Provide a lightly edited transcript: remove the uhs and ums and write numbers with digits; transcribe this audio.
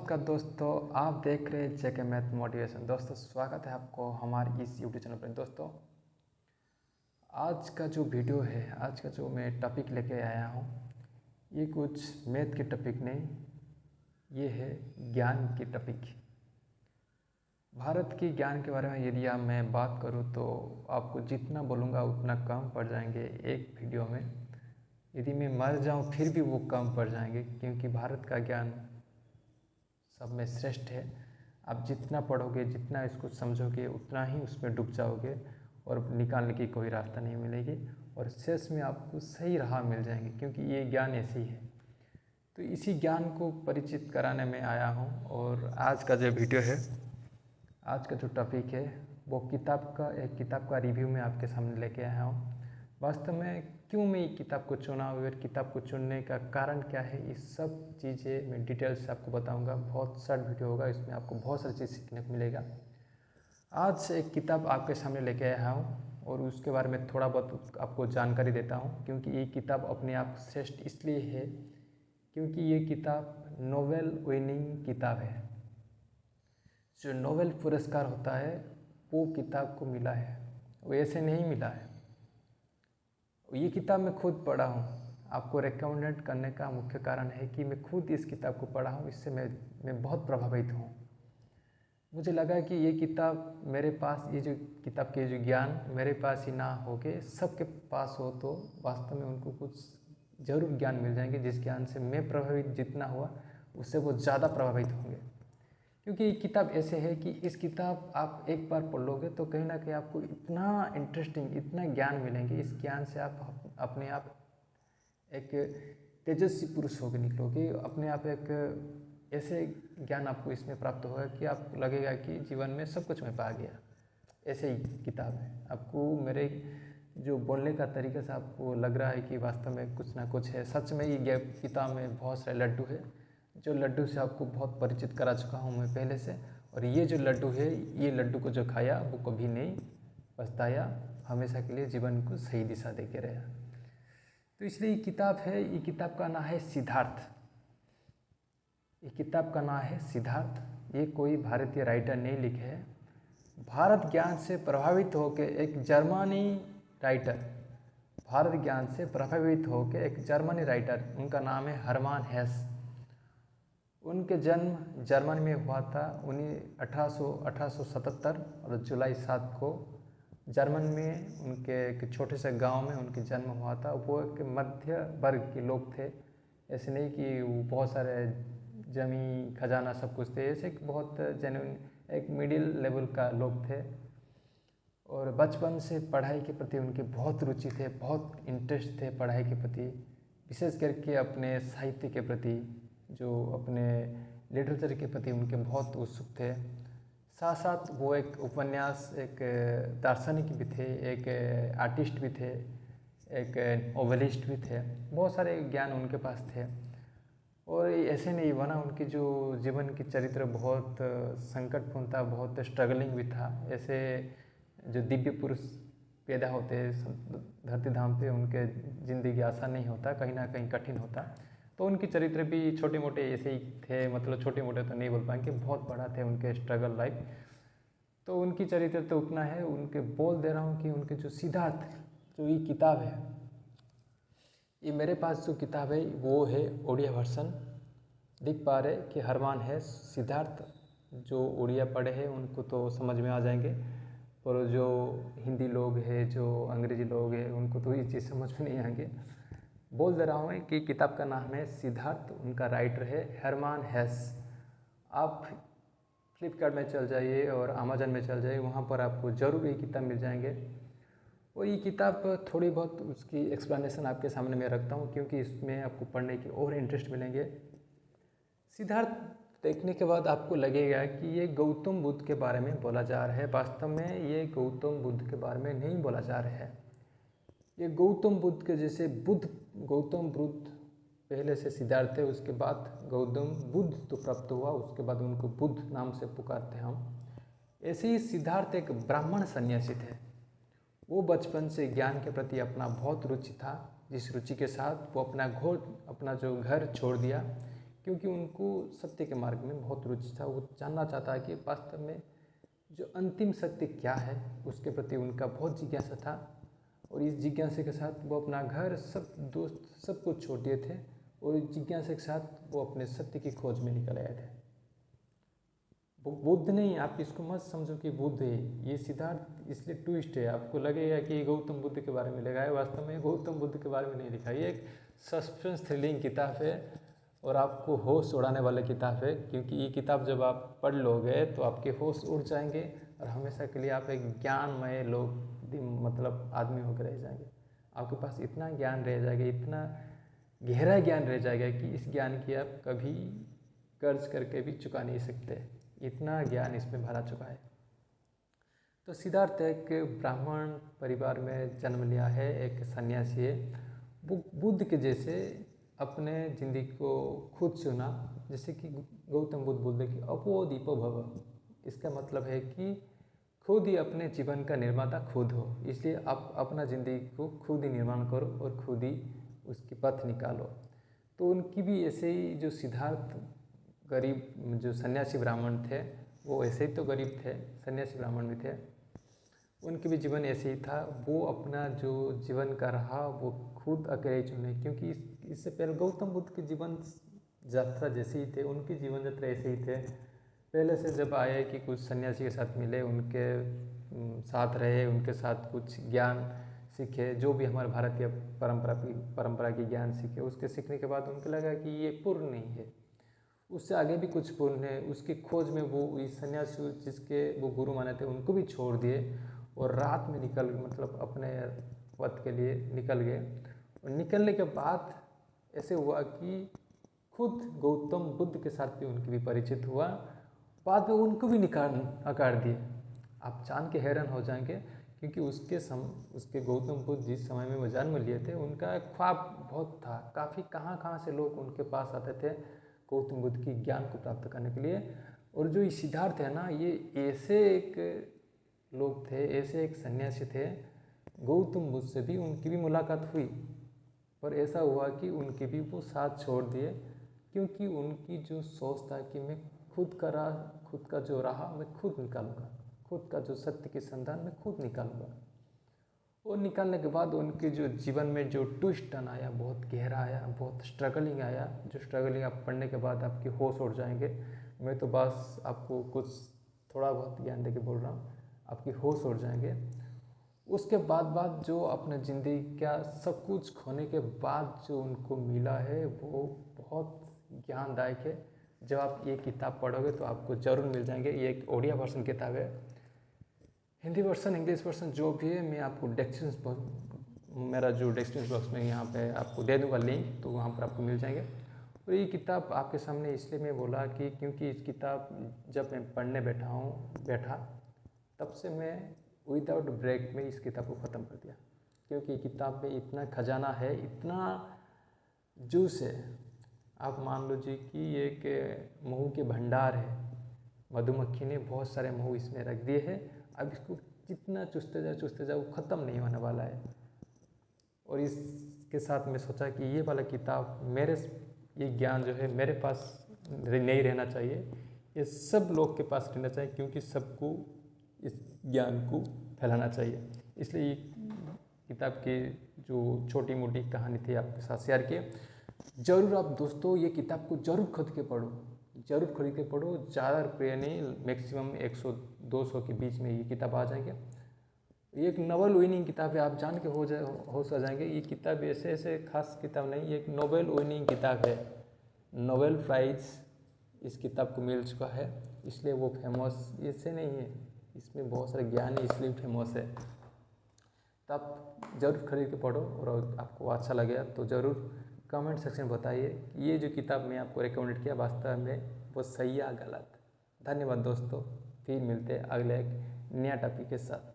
नमस्कार दोस्तों, आप देख रहे हैं जेके मैथ मोटिवेशन। दोस्तों स्वागत है आपको हमारे इस यूट्यूब चैनल पर। दोस्तों आज का जो वीडियो है, आज का जो मैं टॉपिक लेके आया हूँ, ये कुछ मैथ की टॉपिक नहीं, ये है ज्ञान की टॉपिक। भारत की ज्ञान के बारे में यदि मैं बात करूँ तो आपको जितना बोलूँगा उतना कम पड़ जाएंगे एक वीडियो में। यदि मैं मर जाऊँ फिर भी वो कम पड़ जाएंगे, क्योंकि भारत का ज्ञान सब में श्रेष्ठ है। आप जितना पढ़ोगे, जितना इसको समझोगे, उतना ही उसमें डूब जाओगे और निकालने की कोई रास्ता नहीं मिलेगी और शेष में आपको सही राह मिल जाएंगे, क्योंकि ये ज्ञान ऐसे ही है। तो इसी ज्ञान को परिचित कराने में आया हूँ। और आज का जो वीडियो है, आज का जो टॉपिक है, वो एक किताब का रिव्यू में आपके सामने लेके आया हूँ। वास्तव में क्यों मैं ये किताब को चुना और किताब को चुनने का कारण क्या है, ये सब चीज़ें मैं डिटेल से आपको बताऊंगा। बहुत शॉर्ट वीडियो होगा, इसमें आपको बहुत सारी चीज़ सीखने को मिलेगा। आज एक किताब आपके सामने लेके आया हूँ और उसके बारे में थोड़ा बहुत आपको जानकारी देता हूँ, क्योंकि ये किताब अपने आप श्रेष्ठ इसलिए है क्योंकि ये किताब नोबेल विनिंग किताब है। जो नोबेल पुरस्कार होता है वो किताब को मिला है, वो ऐसे नहीं मिला है। ये किताब मैं खुद पढ़ा हूँ। आपको रेकमेंड करने का मुख्य कारण है कि मैं खुद इस किताब को पढ़ा हूँ, इससे मैं बहुत प्रभावित हूँ। मुझे लगा कि ये किताब मेरे पास, ये जो किताब के जो ज्ञान मेरे पास ही ना हो के सबके पास हो तो वास्तव में उनको कुछ ज़रूर ज्ञान मिल जाएंगे, जिस ज्ञान से मैं प्रभावित जितना हुआ उससे वो ज़्यादा प्रभावित होंगे। क्योंकि ये किताब ऐसे है कि इस किताब आप एक बार पढ़ लोगे तो कहीं ना कहीं आपको इतना इंटरेस्टिंग, इतना ज्ञान मिलेंगे। इस ज्ञान से आप अपने आप एक तेजस्वी पुरुष होकर निकलोगे। अपने आप एक ऐसे ज्ञान आपको इसमें प्राप्त होगा कि आपको लगेगा कि जीवन में सब कुछ मैं पा गया। ऐसे ही किताब है। आपको मेरे जो बोलने का तरीका से आपको लग रहा है कि वास्तव में कुछ ना कुछ है। सच में ये किताब में बहुत सारे लड्डू है, जो लड्डू से आपको बहुत परिचित करा चुका हूँ मैं पहले से। और ये जो लड्डू है, ये लड्डू को जो खाया वो कभी नहीं पछताया, हमेशा के लिए जीवन को सही दिशा दे के रहा। तो इसलिए ये किताब है, ये किताब का नाम है सिद्धार्थ। ये किताब का नाम है सिद्धार्थ। ये कोई भारतीय राइटर नहीं लिखे है। भारत ज्ञान से प्रभावित होकर एक जर्मनी राइटर, भारत ज्ञान से प्रभावित होकर एक जर्मनी राइटर, उनका नाम है हरमान हेस। उनके जन्म जर्मनी में हुआ था 1877 और जुलाई 7 को जर्मन में उनके एक छोटे से गांव में उनके जन्म हुआ था। वो एक मध्य वर्ग के लोग थे। ऐसे नहीं कि वो बहुत सारे जमी खजाना सब कुछ थे, ऐसे बहुत जेन्युइन एक मिडिल लेवल का लोग थे। और बचपन से पढ़ाई के प्रति उनके बहुत रुचि थे, बहुत इंटरेस्ट थे पढ़ाई के प्रति, विशेष करके अपने साहित्य के प्रति, जो अपने लिटरेचर के प्रति उनके बहुत उत्सुक थे। साथ साथ वो एक उपन्यास, एक दार्शनिक भी थे, एक आर्टिस्ट भी थे, एक नोवेलिस्ट भी थे। बहुत सारे ज्ञान उनके पास थे। और ऐसे नहीं बना, उनकी जो जीवन की चरित्र बहुत संकटपूर्ण था, बहुत स्ट्रगलिंग भी था। ऐसे जो दिव्य पुरुष पैदा होते धरती धाम पे, उनके ज़िंदगी आसान नहीं होता, कहीं ना कहीं कठिन होता। तो उनकी चरित्र भी छोटे मोटे ऐसे ही थे, मतलब छोटे मोटे तो नहीं बोल पाएंगे, बहुत बड़ा थे उनके स्ट्रगल लाइफ। तो उनकी चरित्र तो उतना है। उनके बोल दे रहा हूँ कि उनके जो सिद्धार्थ, जो ये किताब है, ये मेरे पास जो किताब है वो है उड़िया वर्सन। देख पा रहे कि हरमान है सिद्धार्थ। जो उड़िया पढ़े हैं उनको तो समझ में आ जाएंगे, और जो हिंदी लोग हैं, जो अंग्रेजी लोग हैं, उनको तो ये चीज़ समझ में नहीं आएंगे। बोल दे रहा हूँ कि किताब का नाम है सिद्धार्थ, उनका राइटर है हरमान हेस। आप फ्लिपकार्ट में चल जाइए और अमेजन में चल जाइए, वहाँ पर आपको ज़रूर ये किताब मिल जाएंगे। और ये किताब थोड़ी बहुत उसकी एक्सप्लेनेशन आपके सामने मैं रखता हूँ, क्योंकि इसमें आपको पढ़ने की और इंटरेस्ट मिलेंगे। सिद्धार्थ देखने के बाद आपको लगेगा कि ये गौतम बुद्ध के बारे में बोला जा रहा है। वास्तव में ये गौतम बुद्ध के बारे में नहीं बोला जा रहा है। ये गौतम बुद्ध के जैसे गौतम बुद्ध पहले से सिद्धार्थ थे, उसके बाद गौतम बुद्ध तो प्राप्त हुआ, उसके बाद उनको बुद्ध नाम से पुकारते हैं हम। ऐसे ही सिद्धार्थ एक ब्राह्मण सन्यासी थे। वो बचपन से ज्ञान के प्रति अपना बहुत रुचि था, जिस रुचि के साथ वो अपना जो घर छोड़ दिया, क्योंकि उनको सत्य के मार्ग में बहुत रुचि था। वो जानना चाहता है कि वास्तव में जो अंतिम सत्य क्या है, उसके प्रति उनका बहुत जिज्ञासा था। और इस जिज्ञासा के साथ वो अपना घर, सब दोस्त, सब कुछ छोड़ दिए थे और इस जिज्ञासा के साथ वो अपने सत्य की खोज में निकल आए थे। बुद्ध नहीं, आप इसको मत समझो कि बुद्ध है, ये सिद्धार्थ इसलिए ट्विस्ट है। आपको लगेगा कि गौतम बुद्ध के बारे में लिखा है, वास्तव में गौतम बुद्ध के बारे में नहीं लिखा। ये एक सस्पेंस थ्रिलिंग किताब है और आपको होश उड़ाने वाली किताब है, क्योंकि ये किताब जब आप पढ़ लोगे तो आपके होश उड़ जाएंगे और हमेशा के लिए आप एक ज्ञानमय लोग मतलब आदमी होकर रह जाएंगे। आपके पास इतना ज्ञान रह जाएगा, इतना गहरा ज्ञान रह जाएगा कि इस ज्ञान की आप कभी कर्ज करके भी चुका नहीं सकते, इतना ज्ञान इसमें भरा चुका है। तो सिद्धार्थ एक ब्राह्मण परिवार में जन्म लिया है, एक सन्यासी है। वो बुद्ध के जैसे अपने जिंदगी को खुद चुना, जैसे कि गौतम बुद्ध बोलते कि अपो दीपो भव। इसका मतलब है कि खुद ही अपने जीवन का निर्माता खुद हो, इसलिए आप अपना ज़िंदगी को खुद ही निर्माण करो और खुद ही उसकी पथ निकालो। तो उनकी भी ऐसे ही, जो सिद्धार्थ गरीब जो सन्यासी ब्राह्मण थे, वो ऐसे ही तो गरीब थे, सन्यासी ब्राह्मण भी थे, उनके भी जीवन ऐसे ही था। वो अपना जो जीवन का रहा वो खुद अकेले चुने, क्योंकि इससे पहले गौतम बुद्ध के जीवन यात्रा जैसे ही थे, उनकी जीवन यात्रा ऐसे ही थे। पहले से जब आए कि कुछ सन्यासी के साथ मिले, उनके साथ रहे, उनके साथ कुछ ज्ञान सीखे, जो भी हमारे भारतीय परंपरा की ज्ञान सीखे। उसके सीखने के बाद उनको लगा कि ये पूर्ण नहीं है, उससे आगे भी कुछ पूर्ण है। उसकी खोज में वो इस सन्यासी जिसके वो गुरु माने थे उनको भी छोड़ दिए और रात में मतलब अपने पथ के लिए निकल गए। और निकलने के बाद ऐसे हुआ कि खुद गौतम बुद्ध के साथ भी उनकी भी परिचित हुआ। बाद में उनको भी नकार दिए। आप जान के हैरान हो जाएंगे, क्योंकि उसके गौतम बुद्ध जिस समय में वो जन्म लिए थे, उनका एक ख्वाब बहुत था। काफ़ी कहाँ से लोग उनके पास आते थे गौतम बुद्ध की ज्ञान को प्राप्त करने के लिए। और जो ये सिद्धार्थ है ना, ये ऐसे एक लोग थे, ऐसे एक सन्यासी थे। गौतम बुद्ध से भी उनकी भी मुलाकात हुई, पर ऐसा हुआ कि उनके भी वो साथ छोड़ दिए, क्योंकि उनकी जो सोच था कि मैं खुद का जो रहा मैं खुद निकालूंगा, खुद का जो सत्य की संधान मैं खुद निकालूंगा। और निकालने के बाद उनके जो जीवन में जो ट्विस्ट टर्न आया, बहुत गहरा आया, बहुत स्ट्रगलिंग आया, जो स्ट्रगलिंग आप पढ़ने के बाद आपके होश उड़ जाएंगे। मैं तो बस आपको कुछ थोड़ा बहुत ज्ञान दे के बोल रहा हूँ, आपके होश उड़ जाएंगे। उसके बाद जो अपने ज़िंदगी का सब कुछ खोने के बाद जो उनको मिला है वो बहुत ज्ञानदायक है। जब आप ये किताब पढ़ोगे तो आपको ज़रूर मिल जाएंगे। ये एक ओडिया वर्सन किताब है, हिंदी वर्सन, इंग्लिश वर्सन जो भी है मैं आपको मेरा जो डिस्क्रिप्शन बॉक्स में यहाँ पे आपको दे दूँगा लिंक, तो वहाँ पर आपको मिल जाएंगे। और ये किताब आपके सामने इसलिए मैं बोला कि क्योंकि इस किताब जब मैं पढ़ने बैठा तब से मैं विदाउट ब्रेक में इस किताब को ख़त्म कर दिया, क्योंकि किताब में इतना खजाना है, इतना जूस है। आप मान लो जी कि एक महू के भंडार है, मधुमक्खी ने बहुत सारे महू इसमें रख दिए हैं। अब इसको जितना चूसते जाओ ख़त्म नहीं होने वाला है। और इसके साथ मैं सोचा कि ये वाला किताब ये ज्ञान जो है मेरे पास नहीं रहना चाहिए, ये सब लोग के पास रहना चाहिए, क्योंकि सबको इस ज्ञान को फैलाना चाहिए। इसलिए ये किताब की जो छोटी मोटी कहानी थी आपके साथ शेयर की। ज़रूर आप दोस्तों ये किताब को ज़रूर खरीद के पढ़ो, ज़्यादा रुपये नहीं, मैक्सिमम 100-200 के बीच में ये किताब आ जाएंगे। ये एक नोबेल विनिंग किताब है, आप जान के होश आ जाएंगे। ये किताब ऐसे खास किताब नहीं, ये एक नोबेल विनिंग किताब है, नोबेल प्राइज़ इस किताब को मिल चुका है, इसलिए वो फेमस इससे नहीं है, इसमें बहुत सारे ज्ञान है इसलिए फेमस है। तो आप ज़रूर खरीद के पढ़ो, और आपको अच्छा लगेगा तो ज़रूर कमेंट सेक्शन में बताइए कि ये जो किताब मैं आपको रिकमेंड किया वास्तव में वो सही या गलत। धन्यवाद दोस्तों, फिर मिलते हैं अगले एक नया टॉपिक के साथ।